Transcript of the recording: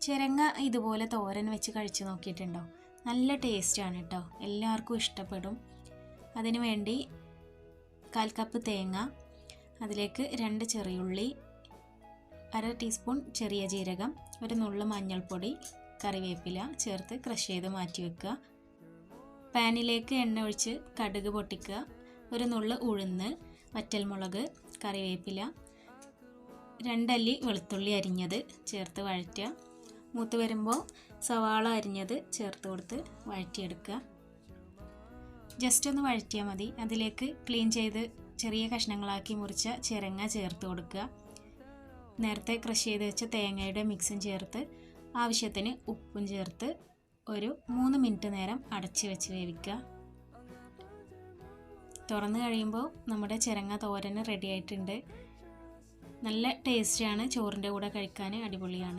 ചിരങ്ങ ഇതുപോലെ തോരൻ വെച്ച് കഴിച്ച് നോക്കിയിട്ടുണ്ടോ? നല്ല ടേസ്റ്റാണ് കേട്ടോ, എല്ലാവർക്കും ഇഷ്ടപ്പെടും. അതിനു വേണ്ടി 1/4 കപ്പ് തേങ്ങ, അതിലേക്ക് 2 ചെറിയുള്ളി, 1/2 ടീസ്പൂൺ ചെറിയ ജീരകം, ഒരു നുള്ളു മഞ്ഞൾപ്പൊടി, കറിവേപ്പില ചേർത്ത് ക്രഷ് ചെയ്ത് മാറ്റി വെക്കുക. പാനിലേക്ക് എണ്ണ ഒഴിച്ച് കടുക് പൊട്ടിക്കുക. ഒരു നുള്ളു ഉഴുന്ന്, വറ്റൽമുളക്, കറിവേപ്പില, 2 അല്ലി വെളുത്തുള്ളി അരിഞ്ഞത് ചേർത്ത് വഴറ്റുക. മൂത്ത് വരുമ്പോൾ സവാള അരിഞ്ഞത് ചേർത്ത് കൊടുത്ത് വഴറ്റിയെടുക്കുക. ജസ്റ്റ് ഒന്ന് വഴറ്റിയാൽ മതി. അതിലേക്ക് ക്ലീൻ ചെയ്ത് ചെറിയ കഷ്ണങ്ങളാക്കി മുറിച്ച ചിരങ്ങ ചേർത്ത് കൊടുക്കുക. നേരത്തെ ക്രഷ് ചെയ്ത് വെച്ച തേങ്ങയുടെ മിക്സും ചേർത്ത് ആവശ്യത്തിന് ഉപ്പും ചേർത്ത് ഒരു 3 മിനിറ്റ് നേരം അടച്ച് വെച്ച് വേവിക്കുക. തുറന്ന് കഴിയുമ്പോൾ നമ്മുടെ ചിരങ്ങ തോരൻ റെഡി ആയിട്ടുണ്ട്. നല്ല ടേസ്റ്റിയാണ്, ചോറിൻ്റെ കൂടെ കഴിക്കാൻ അടിപൊളിയാണ്.